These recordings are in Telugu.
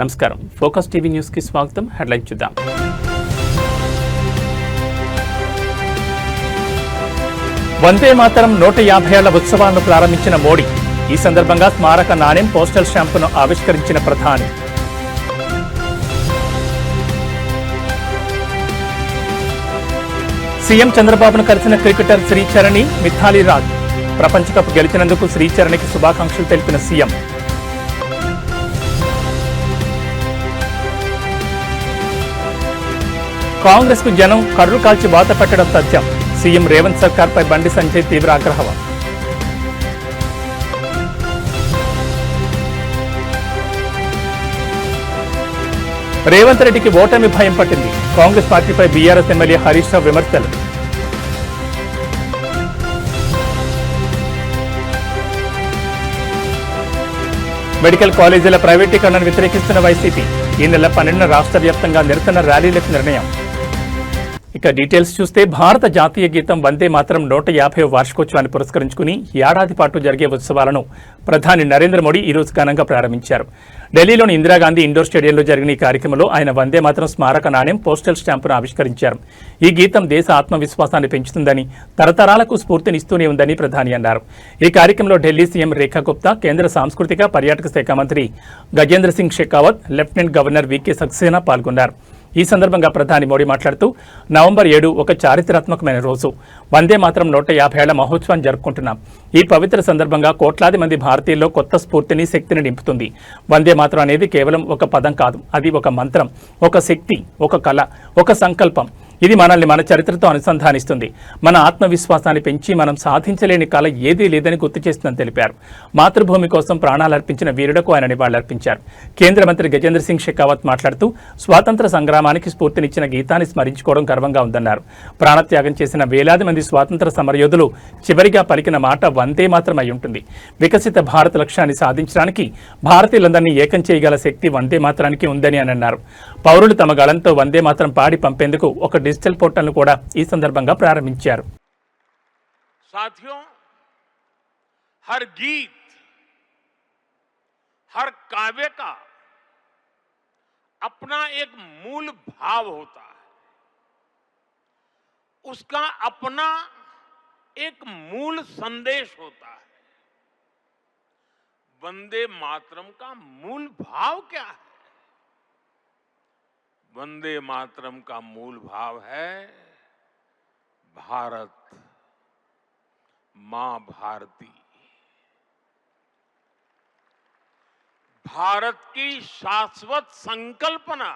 నమస్కారం ఫోకస్ టీవీ న్యూస్ కి స్వాగతం. హెడ్లైన్ చూద్దాం. వందే మాతరం 150 ఏళ్ల ఉత్సవాలను ప్రారంభించిన మోడీ. ఈ సందర్భంగా స్మారక నాణెం, పోస్టల్ స్టాంపును ఆవిష్కరించిన ప్రధాని. సీఎం చంద్రబాబును కలిసిన క్రికెటర్ శ్రీచరణి, మిథాలీ రాజ్. ప్రపంచ కప్ గెలిచినందుకు శ్రీచరణికి శుభాకాంక్షలు తెలిపిన సీఎం. కాంగ్రెస్ కు జనం కర్రు కాల్చి వాత పెట్టడం తథ్యం. సీఎం రేవంత్ సర్కార్పై బండి సంజయ్ తీవ్ర ఆగ్రహం. రేవంత్ రెడ్డికి ఓటమి భయం పట్టింది. కాంగ్రెస్ పార్టీపై బీఆర్ఎస్ ఎమ్మెల్యే హరీష్ రావు విమర్శలు. మెడికల్ కాలేజీల ప్రైవేటీకరణను వ్యతిరేకిస్తున్న వైసీపీ. ఈ నెల 12న రాష్ట్ర వ్యాప్తంగా నిరసన ర్యాలీలకు నిర్ణయం. ఇక డీటెయిల్స్ చూస్తే, భారత జాతీయ గీతం వందే మాతరం 150వ వార్షికోత్సవాన్ని పురస్కరించుకుని ఏడాది పాటు జరిగే ఉత్సవాలను ప్రధాని నరేంద్ర మోడీ ఈ రోజు ఘనంగా ప్రారంభించారు. ఢిల్లీలోని ఇందిరాగాంధీ ఇండోర్ స్టేడియంలో జరిగిన ఈ కార్యక్రమంలో ఆయన వందే మాతరం స్మారక నాణ్యం, పోస్టల్ స్టాంపును ఆవిష్కరించారు. ఈ గీతం దేశ ఆత్మవిశ్వాసాన్ని పెంచుతుందని, తరతరాలకు స్ఫూర్తినిస్తూనే ఉందని ప్రధాని అన్నారు. ఈ కార్యక్రమంలో ఢిల్లీ సీఎం రేఖా గుప్తా, కేంద్ర సాంస్కృతిక పర్యాటక శాఖ మంత్రి Gajendra Singh Shekhawat, lieutenant governor VK Saxena పాల్గొన్నారు. ఈ సందర్భంగా ప్రధాని మోడీ మాట్లాడుతూ, నవంబర్ 7 ఒక చారిత్రాత్మకమైన రోజు. వందే మాతరం 150 ఏళ్ల మహోత్సవాన్ని జరుపుకుంటున్నాం. ఈ పవిత్ర సందర్భంగా కోట్లాది మంది భారతీయుల్లో కొత్త స్ఫూర్తిని, శక్తిని నింపుతుంది. వందే మాతరం అనేది కేవలం ఒక పదం కాదు, అది ఒక మంత్రం, ఒక శక్తి, ఒక కళ, ఒక సంకల్పం. ఇది మనల్ని మన చరిత్రతో అనుసంధానిస్తుంది. మన ఆత్మవిశ్వాసాన్ని పెంచి మనం సాధించలేని కళ ఏదీ లేదని గుర్తు చేస్తుందని తెలిపారు. మాతృభూమి కోసం ప్రాణాలర్పించిన వీరులకు ఆయన నివాళులర్పించారు. కేంద్ర మంత్రి గజేంద్ర సింగ్ షెకావత్ మాట్లాడుతూ, స్వాతంత్ర సంగ్రామానికి స్ఫూర్తినిచ్చిన గీతాన్ని స్మరించుకోవడం గర్వంగా ఉందన్నారు. ప్రాణత్యాగం చేసిన వేలాది మంది స్వాతంత్ర సమరయోధులు చివరిగా పలికిన మాట వందే మాత్రం అయి ఉంటుంది. వికసిత భారత లక్ష్యాన్ని సాధించడానికి భారతీయులందరినీ ఏకం చేయగల శక్తి వందే మాత్రానికి ఉందని అని అన్నారు. పౌరులు తమ గళంతో వందే మాత్రం పాడి పంపేందుకు ఒక డిజిటల్ పోర్టల్ ను కూడా ఈ సందర్భంగా ప్రారంభించారు. साथियों, हर गीत, हर काव्य का अपना एक मूल भाव होता है, उसका अपना एक मूल संदेश होता है. वंदे मातरम का मूल भाव क्या है? वंदे मातरम का मूल भाव है भारत मां भारती. भारत की शाश्वत संकल्पना,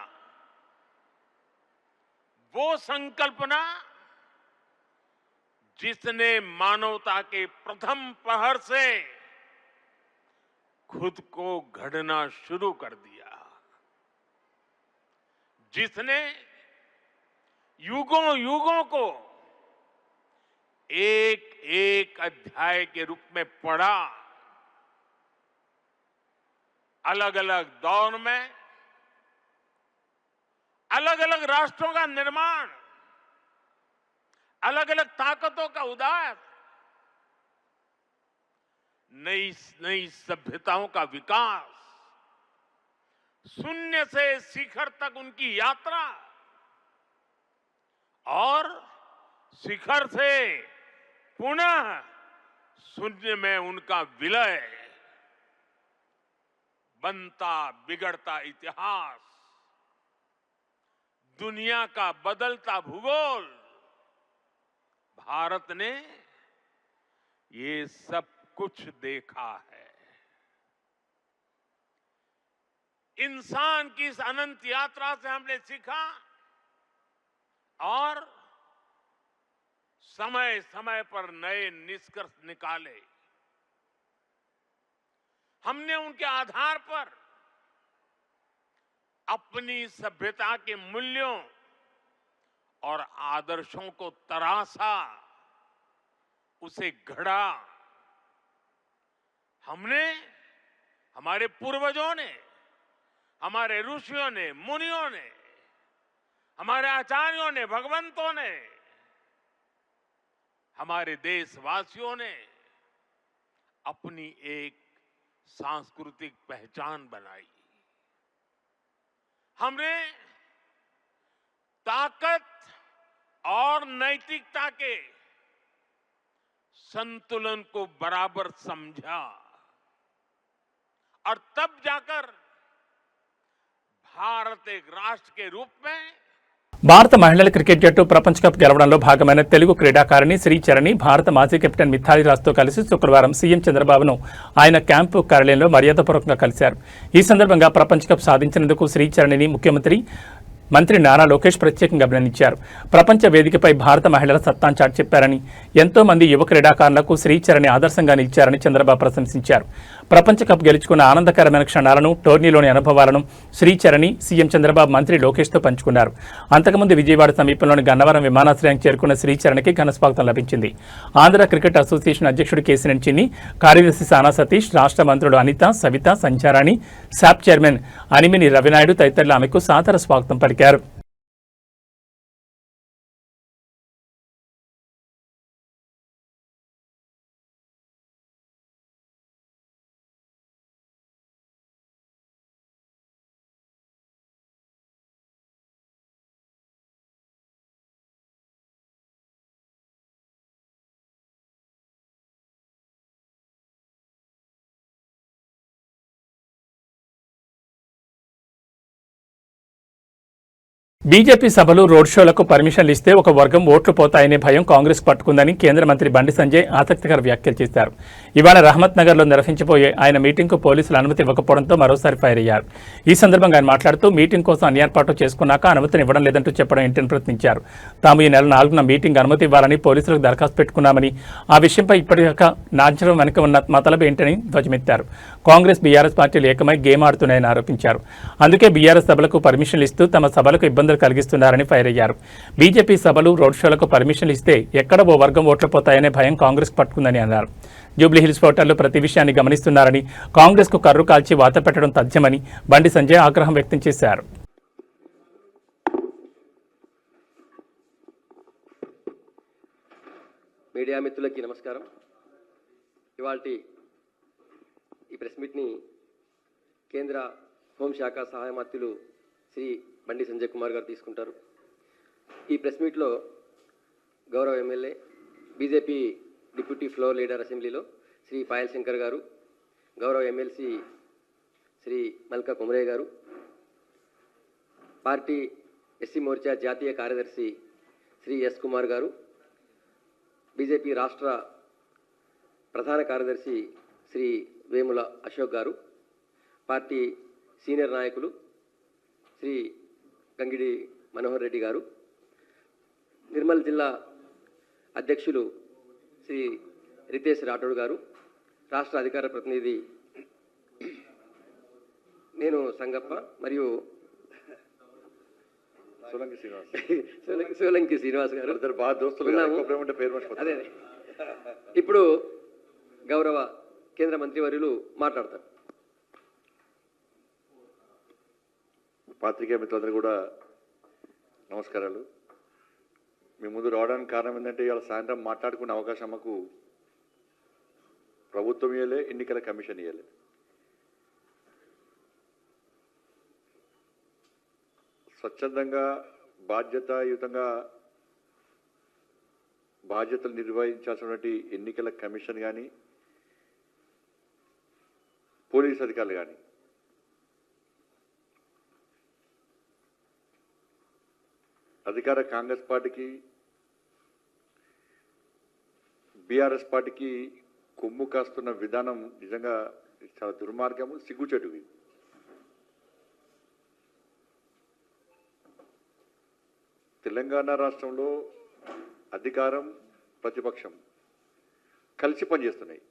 वो संकल्पना जिसने मानवता के प्रथम पहर से खुद को गढ़ना शुरू कर दिया, जिसने युगों युगों को एक एक अध्याय के रूप में पढ़ा, अलग अलग दौर में अलग अलग राष्ट्रों का निर्माण, अलग अलग ताकतों का उदय, नई नई सभ्यताओं का विकास, शून्य से शिखर तक उनकी यात्रा और शिखर से पुनः शून्य में उनका विलय, बनता बिगड़ता इतिहास, दुनिया का बदलता भूगोल, भारत ने ये सब कुछ देखा है. इंसान की इस अनंत यात्रा से हमने सीखा और समय समय पर नए निष्कर्ष निकाले. हमने उनके आधार पर अपनी सभ्यता के मूल्यों और आदर्शों को तराशा, उसे घड़ा. हमने, हमारे पूर्वजों ने, हमारे ऋषियों ने, मुनियों ने, हमारे आचार्यों ने, भगवंतों ने, हमारे देशवासियों ने अपनी एक सांस्कृतिक पहचान बनाई. हमने ताकत और नैतिकता के संतुलन को बराबर समझा और तब जाकर भारत एक राष्ट्र के रूप में భారత మహిళల క్రికెట్ జట్టు ప్రపంచ కప్ గెలవడంలో భాగమైన తెలుగు క్రీడాకారిణి శ్రీచరణి భారత మాజీ కెప్టెన్ మిథాలీ రాజ్తో కలిసి శుక్రవారం సీఎం చంద్రబాబును ఆయన క్యాంపు కార్యాలయంలో మర్యాదపూర్వకంగా కలిశారు. ఈ సందర్భంగా ప్రపంచ కప్ సాధించినందుకు శ్రీచరణిని మంత్రి నారా లోకేష్ ప్రత్యేకంగా అభినందించారు. ప్రపంచ వేదికపై భారత మహిళల సత్తాను చాటి చెప్పారని, ఎంతో మంది యువ క్రీడాకారులకు శ్రీచరణి ఆదర్శంగా నిలిచారని చంద్రబాబు ప్రశంసించారు. ప్రపంచ కప్ గెలుచుకున్న ఆనందకరమైన క్షణాలను, టోర్నీలోని అనుభవాలను శ్రీచరణి సీఎం చంద్రబాబు మంత్రి లోకేష్తో పంచుకున్నారు. అంతకుముందు విజయవాడ సమీపంలోని గన్నవరం విమానాశ్రయానికి చేరుకున్న శ్రీచరణికి ఘన స్వాగతం లభించింది. ఆంధ్ర క్రికెట్ అసోసియేషన్ అధ్యక్షుడు కేసినేని చిన్ని, కార్యదర్శి సానా సతీష్, రాష్ట్ర మంత్రులు అనిత, సవిత, సంచారాణి, శాప్ చైర్మన్ అనిమిని రవినాయుడు తదితరులు ఆమెకు సాదర స్వాగతం పలికారు. బీజేపీ సభలు, రోడ్ షోలకు పర్మిషన్లు ఇస్తే ఒక వర్గం ఓట్లు పోతాయనే భయం కాంగ్రెస్ పట్టుకుందని కేంద్ర మంత్రి బండి సంజయ్ ఆసక్తికర వ్యాఖ్యలు చేశారు. ఇవాళ రహమత్ నగర్లో నిర్వహించబోయే ఆయన మీటింగ్కు పోలీసులు అనుమతి ఇవ్వకపోవడంతో మరోసారి ఫైర్ అయ్యారు. ఈ సందర్భంగా ఆయన మాట్లాడుతూ మీటింగ్ కోసం అన్ని ఏర్పాట్లు చేసుకున్నాక అనుమతిని ఇవ్వడం లేదంటూ చెప్పడం ఏంటని ప్రశ్నించారు. తాము ఈ నెల 4న మీటింగ్ అనుమతి ఇవ్వాలని పోలీసులకు దరఖాస్తు పెట్టుకున్నామని, ఆ విషయంపై ఇప్పటిదాకా నాంచడం వెనుక ఉన్న మతలబు ఏంటని ధ్వజమెత్తారు. కాంగ్రెస్, బీఆర్ఎస్ పార్టీలు ఏకమై గేమ్ ఆడుతున్నాయని ఆరోపించారు. అందుకే బీఆర్ఎస్ సభలకు పర్మిషన్లు ఇస్తూ తమ సభలకు ఇబ్బందులు కలిగిస్తున్నారని ఫైర్ అయ్యారు. బీజేపీ సభలు, రోడ్ షోలకు పర్మిషన్లు ఇస్తే ఎక్కడ ఓ వర్గం ఓట్లు పోతాయనే భయం కాంగ్రెస్ పట్టుకుందని అన్నారు. జూబ్లీహిల్స్ ఓటర్లు ప్రతి విషయాన్ని గమనిస్తున్నారని, కాంగ్రెస్కు కర్రు కాల్చి వాత పెట్టడం తథ్యమని బండి సంజయ్ ఆగ్రహం వ్యక్తం చేశారు. మీడియా మిత్రులకి నమస్కారం. ఇవాల్టి ఈ ప్రెస్ మీట్ని కేంద్ర హోంశాఖ సహాయ మంత్రులు శ్రీ బండి సంజయ్ కుమార్ గారు తీసుకుంటారు. ఈ ప్రెస్ మీట్లో గౌరవ MLA, BJP deputy floor leader అసెంబ్లీలో శ్రీ పాయల్ శంకర్ గారు, గౌరవ ఎమ్మెల్సీ శ్రీ మల్కా కుమరే గారు, పార్టీ ఎస్సీ మోర్చా జాతీయ కార్యదర్శి శ్రీ ఎస్ కుమార్ గారు, బీజేపీ రాష్ట్ర ప్రధాన కార్యదర్శి శ్రీ వేముల అశోక్ గారు, పార్టీ సీనియర్ నాయకులు శ్రీ గంగిడి మనోహర్ రెడ్డి గారు, నిర్మల్ జిల్లా అధ్యక్షులు శ్రీ రితేష్ రాఠోడ్ గారు, రాష్ట్ర అధికార ప్రతినిధి నేను సంగప్ప మరియు సోలంకి శ్రీనివాస్ గారు అదే. ఇప్పుడు గౌరవ కేంద్ర మంత్రివర్యులు మాట్లాడతారు. పాత్రికేయ మిత్రులందరూ కూడా నమస్కారాలు. మీ ముందు రావడానికి కారణం ఏంటంటే ఇవాళ సాయంత్రం మాట్లాడుకునే అవకాశం మాకు ప్రభుత్వం ఇవ్వలే, ఎన్నికల కమిషన్ ఇవ్వలే. స్వచ్ఛందంగా బాధ్యతాయుతంగా బాధ్యతలు నిర్వహించాల్సినటువంటి ఎన్నికల కమిషన్ కానీ, పోలీస్ అధికారులు కానీ అధికార కాంగ్రెస్ పార్టీకి, బీఆర్ఎస్ పార్టీకి కొమ్ము కాస్తున్న విధానం నిజంగా చాలా దుర్మార్గము, సిగ్గుచేటువి. తెలంగాణ రాష్ట్రంలో అధికారం, ప్రతిపక్షం కలిసి పనిచేస్తున్నాయి.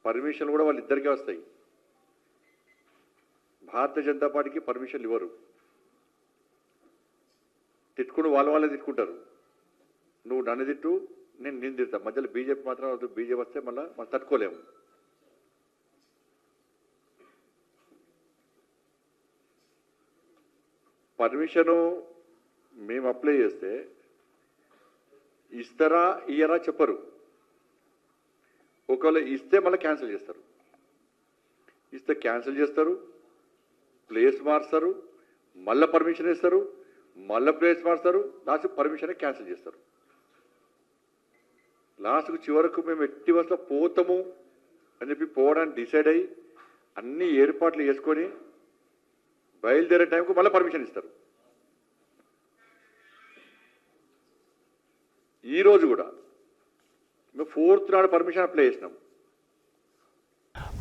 పర్మిషన్లు కూడా వాళ్ళిద్దరికీ వస్తాయి. భారతీయ జనతా పార్టీకి పర్మిషన్లు ఇవ్వరు. తిట్టుకుని వాళ్ళే తిట్టుకుంటారు. నువ్వు నన్ను తిట్టు, నేను తిడతా. మధ్యలో బీజేపీ మాత్రం బీజేపీ వస్తే మళ్ళీ మనం తట్టుకోలేము. పర్మిషను మేము అప్లై చేస్తే ఇస్తారా ఇయ్యరా చెప్పరు. ఒకవేళ ఇస్తే మళ్ళీ క్యాన్సిల్ చేస్తారు. ఇస్తే క్యాన్సిల్ చేస్తారు, ప్లేస్ మారుస్తారు, మళ్ళీ పర్మిషన్ ఇస్తారు, మళ్ళీ ప్లేస్ మారుస్తారు, లాస్ట్కి పర్మిషన్ క్యాన్సిల్ చేస్తారు. లాస్ట్కు చివరకు మేము ఎట్టి బస్సులో పోతాము అని చెప్పి పోవడానికి డిసైడ్ అయ్యి అన్ని ఏర్పాట్లు చేసుకొని బయలుదేరే టైంకు మళ్ళీ పర్మిషన్ ఇస్తారు. ఈరోజు కూడా మేము 4th నాడు పర్మిషన్ అప్లై చేసినాం.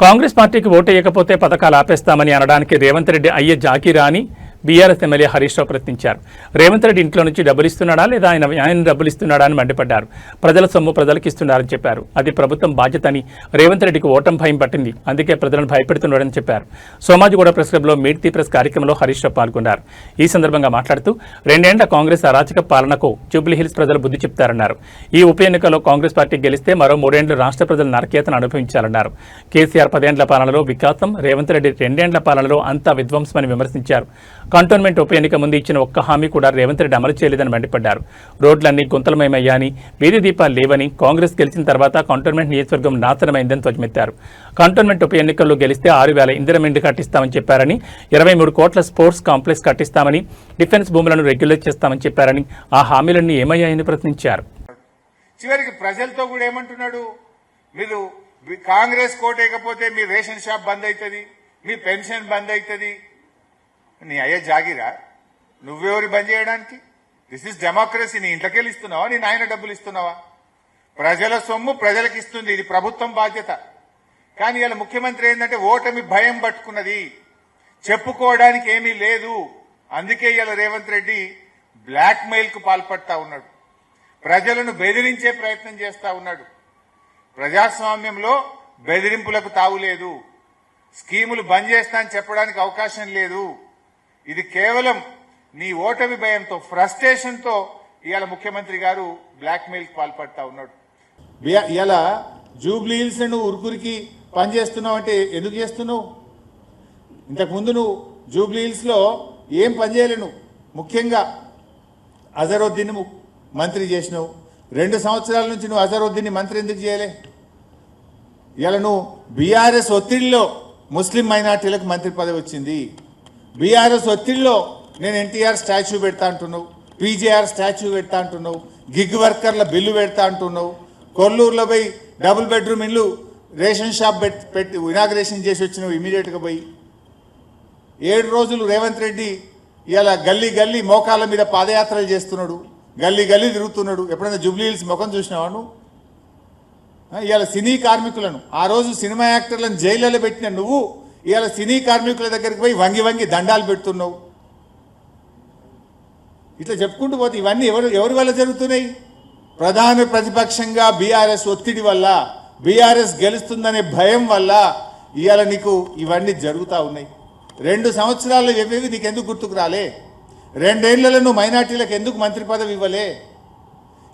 కాంగ్రెస్ పార్టీకి ఓటేయకపోతే పథకాలు ఆపేస్తామని అనడానికి రేవంత్ రెడ్డి అయ్యే జాకీరా అని బీఆర్ఎస్ ఎమ్మెల్యే హరీష్ రావు ప్రశ్నించారు. రేవంత్ రెడ్డి ఇంట్లో నుంచి డబ్బులు ఇస్తున్నాడా లేదా ఆయన డబ్బులు ఇస్తున్నాడా అని మండిపడ్డారు. ప్రజల సొమ్ము ప్రజలకు ఇస్తున్నారని చెప్పారు. అది ప్రభుత్వం బాధ్యత అని, రేవంత్ రెడ్డికి ఓటమి భయం పట్టింది, అందుకే ప్రజలను భయపెడుతున్నాడని చెప్పారు. సోమాజిగూడ ప్రెస్ క్లబ్లో మీట్ ది ప్రెస్ కార్యక్రమంలో హరీష్ రావు పాల్గొన్నారు. ఈ సందర్భంగా మాట్లాడుతూ 2 ఏళ్ల కాంగ్రెస్ అరాచక పాలనకు జూబ్లీహిల్స్ ప్రజలు బుద్ధి చెప్తారన్నారు. ఈ ఉప ఎన్నికల్లో కాంగ్రెస్ పార్టీ గెలిస్తే మరో 3 ఏళ్లు రాష్ట్ర ప్రజలు నరకేతను అనుభవించాలన్నారు. కేసీఆర్ 10 ఏళ్ల పాలనలో వికాసం, రేవంత్ రెడ్డి 2 ఏళ్ల పాలనలో అంతా విధ్వంసమని విమర్శించారు. కంటోన్మెంట్ ఉప ఎన్నిక ముందు ఇచ్చిన ఒక్క హామీ కూడా రేవంత్ రెడ్డి అమలు చేయలేదని మండిపడ్డారు. రోడ్లన్నీ గుంతలమయమయ్యాని, వీధి దీపాలు లేవని, కాంగ్రెస్ గెలిచిన తర్వాత కంటోన్మెంట్ నియోజకవర్గం నాశనమైందని ధ్వజమెత్తారు. కంటోన్మెంట్ ఉప ఎన్నికల్లో గెలిస్తే 6,000 ఇందిరమ్మ ఇండ్లు కట్టిస్తామని చెప్పారని, 23 కోట్ల స్పోర్ట్స్ కాంప్లెక్స్ కట్టిస్తామని, డిఫెన్స్ భూములను రెగ్యులేట్ చేస్తామని చెప్పారని, ఆ హామీలన్నీ ఏమయ్యాయని ప్రశ్నించారు. చివరికి ప్రజలతో కూడా ఏమంటున్నాడు, మీరు కాంగ్రెస్ కోటేయకపోతే మీ రేషన్ షాప్ బంద్ అవుతుంది, మీ పెన్షన్ బంద్ అవుతుంది. నీ అయ్యే జాగిరా, నువ్వెవరు బంద్ చేయడానికి? This is democracy. నీ ఇంట్లోకెళ్ళి ఇస్తున్నావా, నీ నాయన డబ్బులు ఇస్తున్నావా? ప్రజల సొమ్ము ప్రజలకు ఇస్తుంది, ఇది ప్రభుత్వం బాధ్యత. కానీ ఇలా ముఖ్యమంత్రి ఏంటంటే ఓటమి భయం పట్టుకున్నది, చెప్పుకోవడానికి ఏమీ లేదు. అందుకే ఇలా రేవంత్ రెడ్డి బ్లాక్ మెయిల్ కు పాల్పడతా ఉన్నాడు, ప్రజలను బెదిరించే ప్రయత్నం చేస్తా ఉన్నాడు. ప్రజాస్వామ్యంలో బెదిరింపులకు తావులేదు, స్కీములు బంద్ చేస్తా అని చెప్పడానికి అవకాశం లేదు. ఇది కేవలం నీ ఓటమి భయంతో, ఫ్రస్ట్రేషన్ తో ఇవాళ ముఖ్యమంత్రి గారు బ్లాక్ మెయిల్ కి పాల్పడతా ఉన్నాడు. ఇలా జూబ్లీ హిల్స్ నువ్వు ఉరుకురికి పనిచేస్తున్నావు అంటే ఎందుకు చేస్తున్నావు? ఇంతకుముందు నువ్వు జూబ్లీ హిల్స్ లో ఏం పనిచేయలేను. ముఖ్యంగా అజరుద్దీన్ మంత్రి చేసినావు. 2 సంవత్సరాల నుంచి నువ్వు అజరుద్దీన్ మంత్రి ఎందుకు చేయలే? ఇలా నువ్వు బీఆర్ఎస్ ఒత్తిడిలో ముస్లిం మైనార్టీలకు మంత్రి పదవి వచ్చింది. బీఆర్ఎస్ ఒత్తిడిలో నేను ఎన్టీఆర్ స్టాచ్యూ పెడతా అంటున్నావు, పీజేఆర్ స్టాచ్యూ పెడతా అంటున్నావు, గిగ్ వర్కర్ల బిల్లు పెడతా అంటున్నావు, కొల్లూరులో పోయి డబుల్ బెడ్రూమ్ ఇల్లు రేషన్ షాప్ పెట్టి ఇనాగ్రేషన్ చేసి వచ్చినావు ఇమీడియట్గా పోయి. 7 రోజులు రేవంత్ రెడ్డి ఇలా గల్లీ గల్లీ మోకాళ్ళ మీద పాదయాత్రలు చేస్తున్నాడు, గల్లీ గల్లీ తిరుగుతున్నాడు. ఎప్పుడైనా జూబ్లీ హిల్స్ ముఖం చూసినావా నువ్వు? ఇవాళ సినీ కార్మికులను, ఆ రోజు సినిమా యాక్టర్లను జైల్లో పెట్టిన నువ్వు ఇవాళ సినీ కార్మికుల దగ్గరికి పోయి వంగి వంగి దండాలు పెడుతున్నావు. ఇట్లా చెప్పుకుంటూ పోతే ఇవన్నీ ఎవరి వల్ల జరుగుతున్నాయి? ప్రధాన ప్రతిపక్షంగా బీఆర్ఎస్ ఒత్తిడి వల్ల, బీఆర్ఎస్ గెలుస్తుందనే భయం వల్ల ఇవాళ నీకు ఇవన్నీ జరుగుతూ ఉన్నాయి. 2 సంవత్సరాలు ఇవేవి నీకు ఎందుకు గుర్తుకు రాలే? 2 ఏళ్లలో నువ్వు మైనార్టీలకు ఎందుకు మంత్రి పదవి ఇవ్వలే?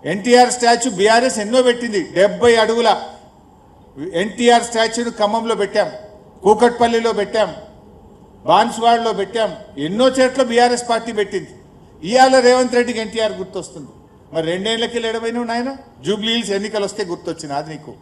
ఎన్టీఆర్ స్టాచ్యూ బీఆర్ఎస్ ఎన్నో పెట్టింది. 70 అడుగుల ఎన్టీఆర్ స్టాచ్యూను ఖమ్మంలో పెట్టాం, కూకట్పల్లిలో పెట్టాం, బాన్స్వాడలో పెట్టాం, ఎన్నో చోట్ల బీఆర్ఎస్ పార్టీ పెట్టింది. ఇవాళ రేవంత్ రెడ్డికి ఎన్టీఆర్ గుర్తొస్తుంది. మరి 2 ఏళ్లకి లేడమైనా నాయన జూబ్లీ హిల్స్ ఎన్నికలు వస్తే గుర్తొచ్చింది అది నీకు.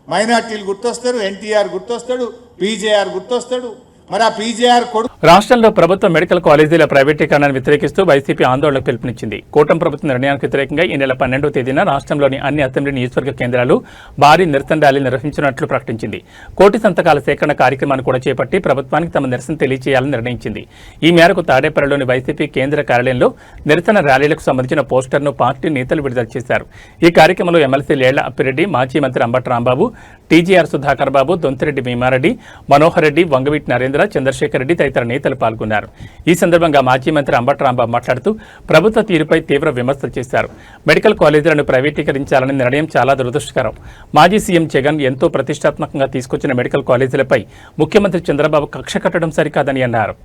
మైనార్టీలు గుర్తొస్తారు, ఎన్టీఆర్ గుర్తొస్తాడు, పీజేఆర్ గుర్తొస్తాడు. మరి ఆ పీజేఆర్ కొడుకు రాష్ట్రంలో ప్రభుత్వ మెడికల్ కాలేజీల ప్రైవేటీకరణను వ్యతిరేకిస్తూ వైసీపీ ఆందోళనకు పిలుపునిచ్చింది. కూటమి ప్రభుత్వ నిర్ణయానికి వ్యతిరేకంగా ఈ నెల 12వ తేదీన రాష్ట్రంలోని అన్ని అసెంబ్లీ నియోజకవర్గ కేంద్రాలు భారీ నిరసన ర్యాలీ నిర్వహించినట్లు ప్రకటించింది. కోటి సంతకాల సేకరణ కార్యక్రమాన్ని కూడా చేపట్టి ప్రభుత్వానికి తమ నిరసన తెలియజేయాలని నిర్ణయించింది. ఈ మేరకు తాడేపల్లిలోని వైసీపీ కేంద్ర కార్యాలయంలో నిరసన ర్యాలీలకు సంబంధించిన పోస్టర్ను పార్టీ నేతలు విడుదల చేశారు. ఈ కార్యక్రమంలో ఎమ్మెల్సీ లేళ్ల అప్పిరెడ్డి, మాజీ మంత్రి అంబటి రాంబాబు, టీజీఆర్ సుధాకర్ బాబు, దొంతిరెడ్డి భీమారెడ్డి, మనోహర్ రెడ్డి, వంగవీటి నరేంద్ర, చంద్రశేఖర్ రెడ్డి తదితర నేతలు పాల్గొన్నారు. ఈ సందర్భంగా మాజీ మంత్రి అంబటి రాంబాబు మాట్లాడుతూ ప్రభుత్వ తీరుపై తీవ్ర విమర్శలు చేశారు. మెడికల్ కాలేజీలను ప్రైవేటీకరించాలనే నిర్ణయం చాలా దురదృష్టకరం. మాజీ సీఎం జగన్ ఎంతో ప్రతిష్టాత్మకంగా తీసుకొచ్చిన మెడికల్ కాలేజీలపై ముఖ్యమంత్రి చంద్రబాబు కక్ష కట్టడం సరికాదని అన్నారు.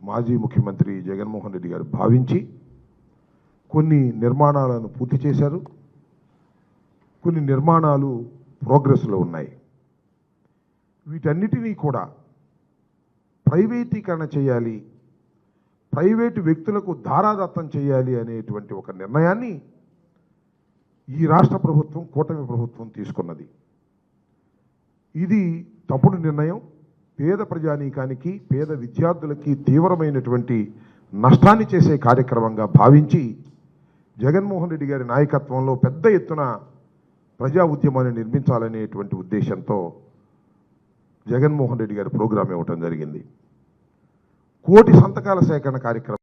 మాజీ ముఖ్యమంత్రి జగన్మోహన్ రెడ్డి గారు భావించి కొన్ని నిర్మాణాలను పూర్తి చేశారు. కొన్ని నిర్మాణాలు ప్రోగ్రెస్లో ఉన్నాయి. వీటన్నిటినీ కూడా ప్రైవేటీకరణ చేయాలి, ప్రైవేటు వ్యక్తులకు ధారాదత్తం చేయాలి అనేటువంటి ఒక నిర్ణయాన్ని ఈ రాష్ట్ర ప్రభుత్వం, కూటమి ప్రభుత్వం తీసుకున్నది. ఇది తప్పుడు నిర్ణయం. పేద ప్రజానీకానికి, పేద విద్యార్థులకి తీవ్రమైనటువంటి నష్టాన్ని చేసే కార్యక్రమంగా భావించి జగన్మోహన్ రెడ్డి గారి నాయకత్వంలో పెద్ద ఎత్తున ప్రజా ఉద్యమాన్ని నిర్మించాలనేటువంటి ఉద్దేశంతో జగన్మోహన్ రెడ్డి గారి ప్రోగ్రాం ఇవ్వటం జరిగింది. 1 కోటి సంతకాల సేకరణ కార్యక్రమం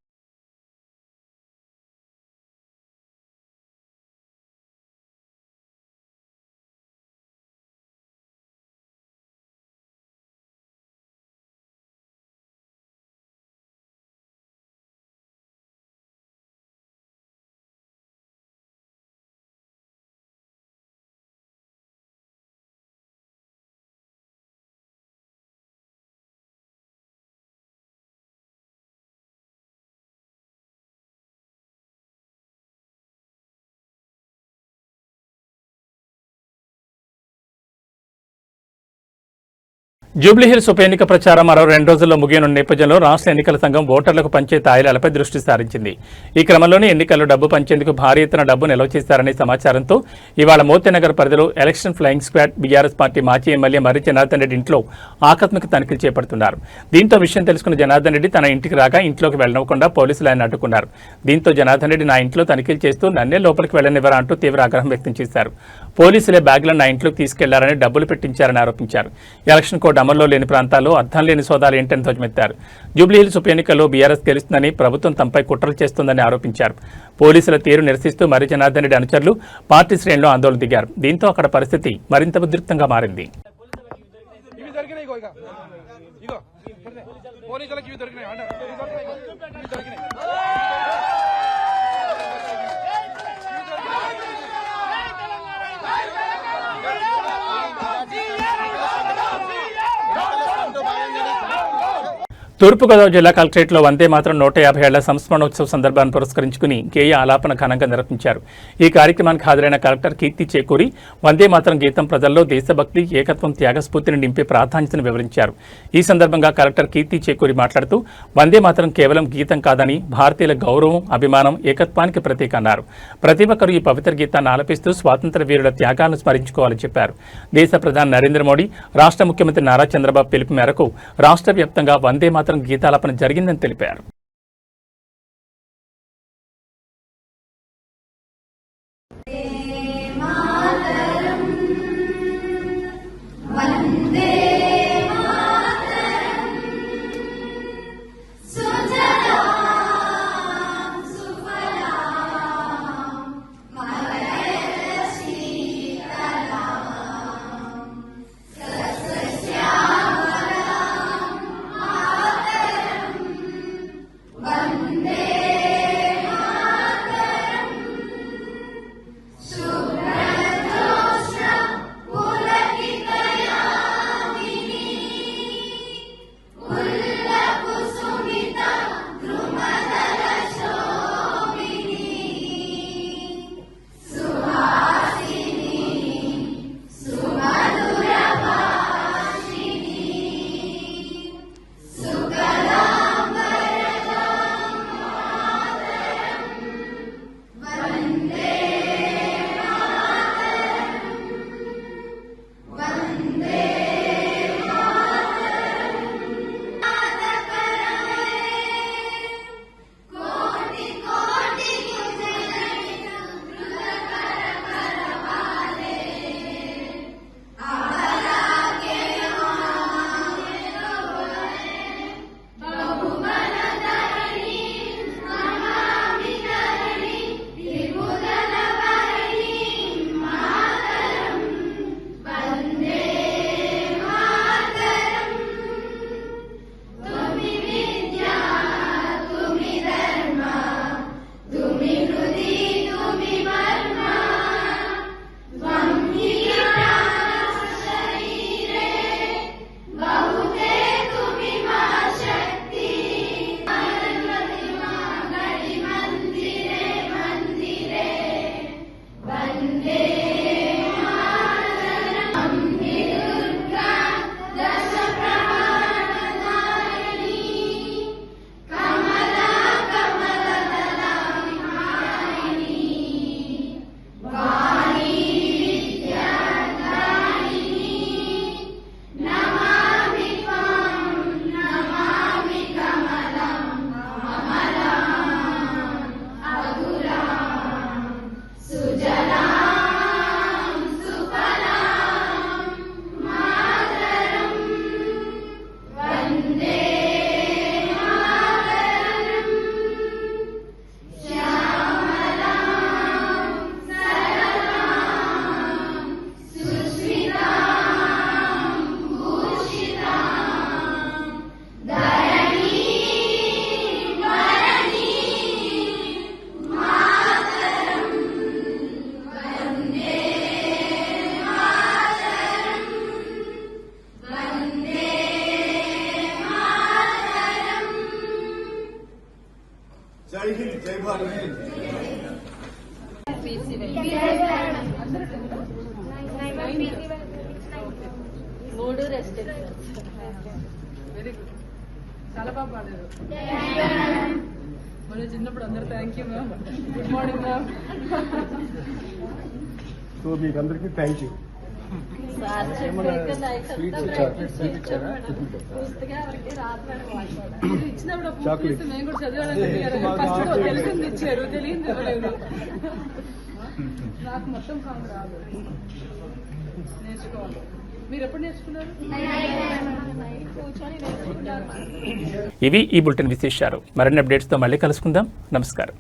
జూబ్లీహిల్స్ ఉప ఎన్నిక ప్రచారం మరో 2 రోజుల్లో ముగియనున్న నేపథ్యంలో రాష్ట్ర ఎన్నికల సంఘం ఓటర్లకు పంచే తాయిలాలపై దృష్టి సారించింది. ఈ క్రమంలోనే ఎన్నికల్లో డబ్బు పంచేందుకు భారీ ఎత్తున డబ్బు నిల్వ చేశారనే సమాచారంతో ఇవాళ మోతీనగర్ పరిధిలో election flying squad BRS party మాజీ ఎమ్మెల్యే మర్రి జనార్దన్ రెడ్డి ఇంట్లో ఆకస్మిక తనిఖీలు చేపడుతున్నారు. దీంతో విషయం తెలుసుకున్న జనార్దన్ రెడ్డి తన ఇంటికి రాగా ఇంట్లోకి వెళ్లకుండా పోలీసులు ఆయన అడ్డుకున్నారు. దీంతో జనార్దన్ రెడ్డి నా ఇంట్లో తనిఖీలు చేస్తూ నన్నే లోపలికి వెళ్లనివ్వరా అంటూ తీవ్ర ఆగ్రహం వ్యక్తం చేశారు. పోలీసులే బ్యాగులను నా ఇంట్లోకి తీసుకెళ్లారని, డబ్బులు పెట్టించారని ఆరోపించారు. ఎలక్షన్ కోడ్ అమల్లో లేని ప్రాంతాల్లో అర్థం లేని సోదాలు ఏంటని ధ్వజమెత్తారు. జూబ్లీహిల్స్ ఉప ఎన్నికల్లో బీఆర్ఎస్ గెలుస్తుందని, ప్రభుత్వం తమపై కుట్రలు చేస్తోందని ఆరోపించారు. పోలీసుల తీరు నిరసిస్తూ మర్రి జనార్దన్ రెడ్డి అనుచరులు పార్టీ శ్రేణుల్లో ఆందోళన దిగారు. దీంతో అక్కడ పరిస్థితి మరింత ఉద్రిక్తంగా మారింది. తూర్పుగోదావరి జిల్లా కలెక్టరేట్లో వందే మాత్రం 150 ఏళ్ల సంస్మరణోత్సవ సందర్భాన్ని పురస్కరించుకుని గేయ ఆలాపన ఘనంగా నిర్వహించారు. ఈ కార్యక్రమానికి హాజరైన కలెక్టర్ కీర్తి చేకూరి వందే మాత్రం గీతం ప్రజల్లో దేశభక్తి, ఏకత్వం, త్యాగస్ఫూర్తిని నింపే ప్రాధాన్యతను వివరించారు. ఈ సందర్భంగా కలెక్టర్ కీర్తి చేకూరి మాట్లాడుతూ వందే మాత్రం కేవలం గీతం కాదని భారతీయుల గౌరవం, అభిమానం, ఏకత్వానికి ప్రతీక అన్నారు. ప్రతి ఒక్కరూ ఈ పవిత్ర గీతాన్ని ఆలపిస్తూ స్వాతంత్ర్య వీరుల త్యాగాలను స్మరించుకోవాలని చెప్పారు. దేశ ప్రధాని నరేంద్ర మోడీ, రాష్ట్ర ముఖ్యమంత్రి నారా చంద్రబాబు పిలుపు మేరకు రాష్ట్ర వ్యాప్తంగా వందే మాత్రం గీతాలాపన జరిగిందని తెలిపారు. మూడు రెస్ట్. వెరీ గుడ్, చాలా బాగా పాడారు. మన చిన్నప్పుడు అందరూ thank you ma'am, good morning ma'am. So మీకు అందరికీ థ్యాంక్ యూ. సార్ ఇచ్చినప్పుడు మేము కూడా చదివాలని ఫస్ట్ తెలిసింది ఇచ్చారు, తెలియదు ఇవ్వలేదు. నాకు మొత్తం సాంగ్ రాదు, నేర్చుకోవాలి. మీరు ఎప్పుడు నేర్చుకున్నారు? ఇవి ఈ బులెటిన్ విశేషాలు. మరిన్ని అప్డేట్స్తో మళ్ళీ కలుసుకుందాం. నమస్కారం.